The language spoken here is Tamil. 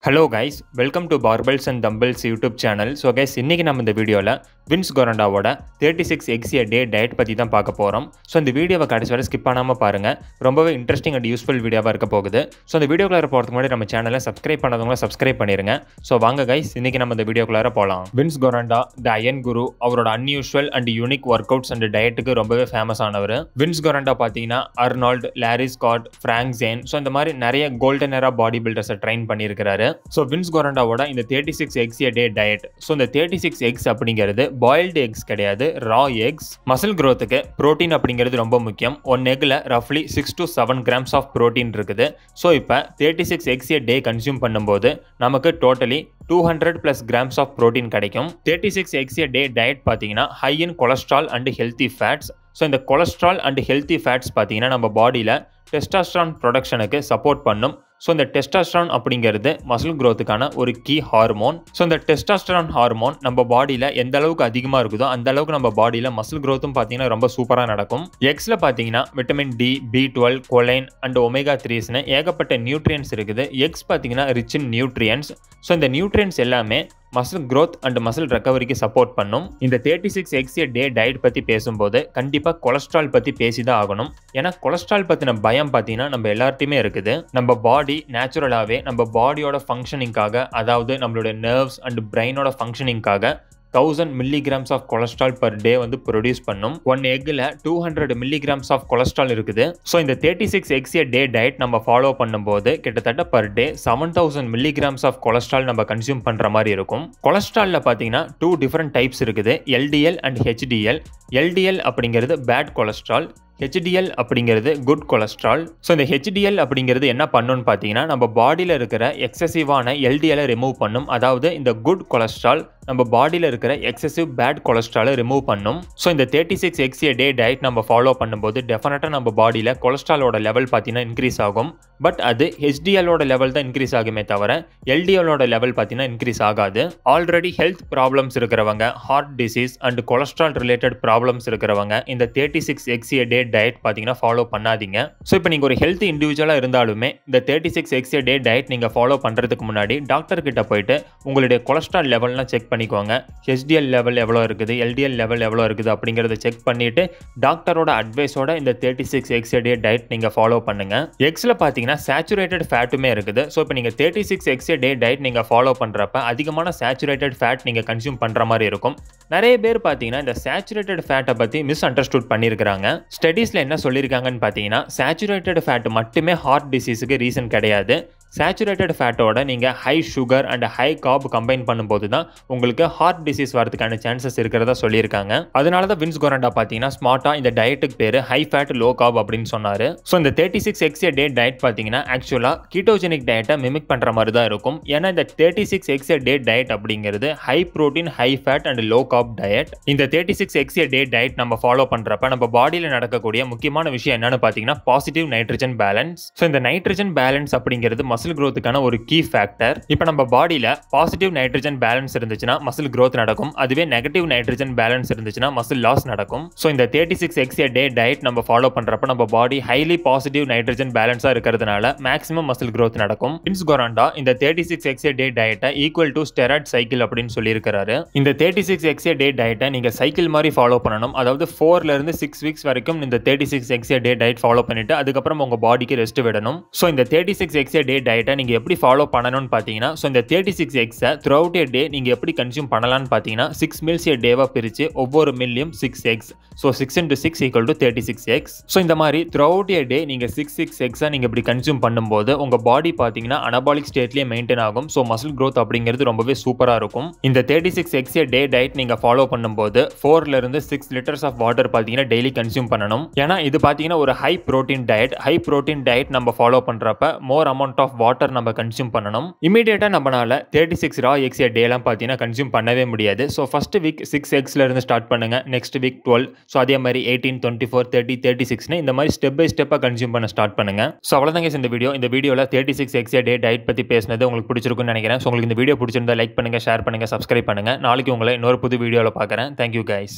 Hello guys, welcome to barbells and tumbles YouTube channel. So guys, இன்றைக்கி நம்ம இந்த வீடியோவில் wins கொரண்டாவோட 36 X a day diet பற்றி தான் பார்க்க போகிறோம். ஸோ இந்த வீடியோவை கடைசி வரை ஸ்கிப் பண்ணாமல் பாருங்கள். ரொம்பவே இன்ட்ரெஸ்டிங் அண்ட் யூஸ்ஃபுல் வீடியோவாக இருக்க போகுது. ஸோ இந்த வீடியோக்குள்ளார போகிறதுக்கு முன்னாடி நம்ம சேனலை சப்ஸ்கிரைப் பண்ணாதவங்க சப்ஸ்கிரைப் பண்ணிடுங்க. ஸோ வாங்க கைஸ், இன்றைக்கி நம்ம இந்த வீடியோக்குள்ளார போகலாம். வின்ஸ் கொரண்டா த அயன் குரு அவரோட அன்யூஷுவல் அண்ட் யூனிக் ஒர்க் அவுட்ஸ் அண்ட் டயட்டுக்கு ரொம்பவே ஃபேமஸ் ஆனவர். வின்ஸ் கொரண்டா பார்த்தீங்கன்னா Arnold, Larry Scott, Frank Zane, so இந்த மாதிரி நிறைய கோல்டன் எரா பாடி பில்டர்ஸை ட்ரெயின் பண்ணியிருக்கிறாரு. ஸோ வின்ஸ் கொரண்டாவோட இந்த 36 X a day diet, so இந்த 36 எக்ஸ் அப்படிங்கிறது பாயில்டு எக்ஸ் கிடையாது, ரா எக்ஸ். மசில் க்ரோத்துக்கு ப்ரோட்டீன் அப்படிங்கிறது ரொம்ப முக்கியம். ஒன் எக்ல ரஃப்லி 6 to 7 grams ஆஃப் ப்ரோட்டீன் இருக்குது. ஸோ இப்போ 36 எக்ஸ் எ டே கன்சியூம் பண்ணும்போது நமக்கு டோட்டலி 200+ grams ஆஃப் ப்ரோட்டீன் கிடைக்கும். 36 எக்ஸ் எ டே டயட் பார்த்தீங்கன்னா high in cholesterol and healthy fats. So இந்த கொலஸ்ட்ரால் அண்ட் ஹெல்த்தி ஃபேட்ஸ் பார்த்தீங்கன்னா நம்ம பாடியில் டெஸ்டாஸ்டரான் ப்ரொடக்ஷனுக்கு சப்போர்ட் பண்ணும். ஸோ இந்த டெஸ்டாஸ்டரான் அப்படிங்கிறது மசில் க்ரோத்துக்கான ஒரு கீ ஹார்மோன். ஸோ இந்த டெஸ்டாஸ்டரான் ஹார்மோன் நம்ம பாடியில் எந்த அளவுக்கு அதிகமாக இருக்குதோ அந்த அளவுக்கு நம்ம பாடியில் மசில் க்ரோத்தும் பார்த்தீங்கன்னா ரொம்ப சூப்பராக நடக்கும். எக்ஸில் பார்த்தீங்கன்னா vitamin D, B12, choline and omega 3ஸ்னு ஏகப்பட்ட நியூட்ரியன்ஸ் இருக்குது. எக்ஸ் பார்த்தீங்கன்னா ரிச் இன் நியூட்ரியன்ஸ். ஸோ இந்த நியூட்ரியன்ஸ் எல்லாமே மசில் க்ரோத் அண்ட் மசில் ரெக்கவரிக்கு சப்போர்ட் பண்ணும். இந்த 36 எக்ஸ் எ டே டயட் பற்றி பேசும்போது கண்டிப்பாக கொலஸ்ட்ரால் பற்றி பேசி தான் ஆகணும். ஏன்னா கொலஸ்ட்ரால் பற்றின பயம் பார்த்தீங்கன்னா நம்ம எல்லார்ட்டையுமே இருக்குது. நம்ம பாடி நேச்சுரலாகவே நம்ம பாடியோட ஃபங்க்ஷனிங்காக, அதாவது நம்மளோட நர்வ்ஸ் அண்ட் பிரெயினோட ஃபங்க்ஷனிங்காக 1000 milligrams of cholesterol per day வந்து ப்ரொடியூஸ் பண்ணும். ஒன் எக்கில் 200 milligrams ஆஃப் கொலஸ்ட்ரால் இருக்குது. ஸோ இந்த 36 எக்ஸ் எ டே டயட் நம்ம ஃபாலோ பண்ணும்போது கிட்டத்தட்ட per day 7000 milligrams of cholesterol நம்ம கன்சியூம் பண்ணுற மாதிரி இருக்கும். கொலஸ்ட்ராலில் பார்த்தீங்கன்னா 2 different டைப்ஸ் இருக்குது, LDL அண்ட் HDL. LDL அப்படிங்கிறது பேட் கொலஸ்ட்ரால், HDL அப்படிங்கிறது குட் கொலஸ்ட்ரால். ஸோ இந்த HDL அப்படிங்கிறது என்ன பண்ணுன்னு பார்த்தீங்கன்னா நம்ம பாடியில் இருக்கிற எக்ஸசிவான LDLை ரிமூவ் பண்ணும். அதாவது இந்த குட் கொலஸ்ட்ரால் நம்ம பாடியில் இருக்கிற எக்ஸசிவ் பேட் கொலஸ்ட்ராலை ரிமூவ் பண்ணும். ஸோ இந்த 36 எக்ஸ் எ டே டயட் நம்ம ஃபாலோ பண்ணும்போது டெஃபினட்டாக நம்ம பாடியில் கொலஸ்ட்ராலோட லெவல் பார்த்தீங்கன்னா இன்க்ரீஸ் ஆகும். பட் அது HDLோட லெவல் தான் இன்க்ரீஸ் ஆகுமே தவிர LDLோட லெவல் பார்த்தீங்கன்னா இன்க்ரீஸ் ஆகாது. ஆல்ரெடி ஹெல்த் ப்ராப்ளம்ஸ் இருக்கிறவங்க, heart disease and cholesterol related problems இருக்கிறவங்க இந்த 36 எக்ஸ் எ டே டயட் பார்த்தீங்கன்னா ஃபாலோ பண்ணாதீங்க. ஸோ இப்போ நீங்கள் ஒரு ஹெல்த் இண்டிவிஜுவலாக இருந்தாலுமே இந்த 36 எக்ஸ் எ டே டயட் நீங்கள் ஃபாலோ பண்ணுறதுக்கு முன்னாடி டாக்டர் கிட்ட போயிட்டு உங்களுடைய கொலஸ்ட்ரால் லெவல்லாம் செக் பண்ணிக்கோங்க. HDL லெவல் எவ்வளோ இருக்குது, LDL லெவல் எவ்வளோ இருக்குது அப்படிங்கிறத செக் பண்ணிவிட்டு டாக்டரோட அட்வைஸோட இந்த 36 எக்ஸ் எ டே டயட் நீங்கள் ஃபாலோ பண்ணுங்கள். எக்ஸில் பார்த்தீங்கன்னா சேச்சுரேட்டட் ஃபேட்டுமே இருக்குது. ஸோ இப்போ நீங்கள் 36 எக்ஸ் எ டே டயட் நீங்கள் ஃபாலோ பண்ணுறப்ப அதிகமான சேச்சுரேட்டட் ஃபேட் நீங்கள் கன்சியூம் பண்ணுற மாதிரி இருக்கும். நிறைய பேர் பார்த்தீங்கன்னா இந்த சேச்சுரேட்டட் ஃபேட்டை பற்றி மிஸ் அண்டர்ஸ்டுட் பண்ணியிருக்கிறாங்க. ஸ்டடீஸில் என்ன சொல்லியிருக்காங்கன்னு பார்த்தீங்கன்னா சேச்சுரேட்டட் ஃபேட் மட்டுமே ஹார்ட் டிசீஸுக்கு ரீசன் கிடையாது. சேச்சுரேட்டட் ஃபேட்டோட நீங்கள் high sugar and high carb combine பண்ணும்போது தான் உங்களுக்கு ஹார்ட் டிசீஸ் வரதுக்கான சான்சஸ் இருக்கிறதா சொல்லியிருக்காங்க. அதனால தான் வின்ஸ் கொரண்டா பார்த்தீங்கன்னா ஸ்மார்ட்டாக இந்த டயட்டுக்கு பேர் ஹை ஃபேட் லோ கார்ப் அப்படின்னு சொன்னார். ஸோ இந்த 36 எக்ஸ் எ டே டயட் பார்த்தீங்கன்னா ஆக்சுவலாக கீட்டோஜெனிக் டயட்டை மிமிக் பண்ணுற மாதிரி தான் இருக்கும். ஏன்னா இந்த 36 எக்ஸ் எ டே டயட் அப்படிங்கிறது high protein, high fat and low carb diet. இந்த 36 எக்ஸ் எ டே டயட் நம்ம ஃபாலோ பண்ணுறப்ப நம்ம பாடியில் நடக்கக்கூடிய முக்கியமான விஷயம் என்னன்னு பார்த்தீங்கன்னா பாசிட்டிவ் நைட்ரஜன் பேலன்ஸ். ஸோ இந்த நைட்ரஜன் பேலன்ஸ் அப்படிங்கிறது மசில் க்ரோத்துக்கான ஒரு கீ ஃபேக்டர். இப்போ நம்ம பாடியில் பாசிட்டிவ் நைட்ரஜன் பேலன்ஸ் இருந்துச்சுன்னா மசில் க்ரோத் நடக்கும். அதுவே நெகட்டிவ் நைட்ரஜன் பேலன்ஸ் இருந்துச்சுன்னா மசில் லாஸ் நடக்கும். ஸோ இந்த 36 எக்ஸ் எ டே டயட் நம்ம ஃபாலோ பண்ணுறப்ப நம்ம பாடி ஹைலி பாசிட்டிவ் நைட்ரஜன் பேலன்ஸாக இருக்கிறதுனால மேக்ஸிமம் மசில் க்ரோத் நடக்கும். வின்ஸ் கொரண்டா இந்த 36 எக்ஸ் எ டே டயட்டை ஈக்குவல் டு ஸ்டெராய்ட் சைக்கிள் அப்படின்னு சொல்லியிருக்கிறாரு. இந்த 36 எக்ஸ் எ டே டயட்டை நீங்கள் சைக்கிள் மாதிரி ஃபாலோ பண்ணணும். அதாவது 4 to 6 வீக்ஸ் வரைக்கும் இந்த 36 X a day diet follow பண்ணிட்டு அதுக்கப்புறம் உங்கள் பாடிக்கு ரெஸ்ட் விடணும். ஸோ இந்த 36 எக்ஸ் எ டே டயட்டை நீங்கள் எப்படி ஃபாலோ பண்ணணும்னு பார்த்தீங்கன்னா ஸோ இந்த 36 எக்ஸை த்ரூ அவுட் எ டே நீங்கள் எப்படி கன்சியூம் பண்ணலான்னு பார்த்தீங்கன்னா 6 மீல்ஸ் எ டேவாக பிரித்து ஒவ்வொரு மீல்லையும் 6 X. So 6 into 6 = 36 X. So இந்த மாதிரி த்ரூ அவுட் எ டே நீங்கள் 6 எக்ஸை நீங்கள் இப்படி கன்சியூம் பண்ணும்போது உங்கள் பாடி பார்த்தீங்கன்னா அனபாலிக் ஸ்டேட்லேயே மெயின்டைன் ஆகும். ஸோ மசில் க்ரோத் அப்படிங்கிறது ரொம்பவே சூப்பராக இருக்கும். இந்த 36 எக்ஸ் எ டே டயட் நீங்கள் ஃபாலோ பண்ணும்போது 4 to 6 லிட்டர்ஸ் ஆஃப் வாட்டர் பார்த்தீங்கன்னா டெய்லி கன்சியூம் பண்ணணும். ஏன்னா இது பார்த்தீங்கன்னா ஒரு high protein diet. High protein diet நம்ம ஃபாலோ பண்ணுறப்ப மோர் அமௌண்ட் ஆஃப் வாட்டர் நம்ம கன்சியூம் பண்ணணும். இமீடியட்டாக நம்மளால 36 ரா எக்ஸ் எ டேலாம் பார்த்தீங்கன்னா கன்சியூம் பண்ணவே முடியாது. ஸோ ஃபர்ஸ்ட் வீக் 6 எக்ஸ்ல இருந்து ஸ்டார்ட் பண்ணுங்க. Next week 12. ஸோ அதே மாதிரி 18, 24, 30, 36னு இந்த மாதிரி ஸ்டெப் பை ஸ்டெப்பாக கன்சியூம் பண்ண ஸ்டார்ட் பண்ணுங்க. ஸோ அவ்வளோதாங்க இந்த வீடியோவில் 36 எக்ஸ் எ டே டயட் பற்றி பேசினது உங்களுக்கு பிடிச்சிருக்குன்னு நினைக்கிறேன். ஸோ உங்களுக்கு இந்த வீடியோ பிடிச்சிருந்தா லைக் பண்ணுங்க, ஷேர் பண்ணுங்க, சப்ஸ்கிரைப் பண்ணுங்க. நாளைக்கு உங்களை இன்னொரு புது வீடியோவில் பார்க்குறேன். Thank you guys.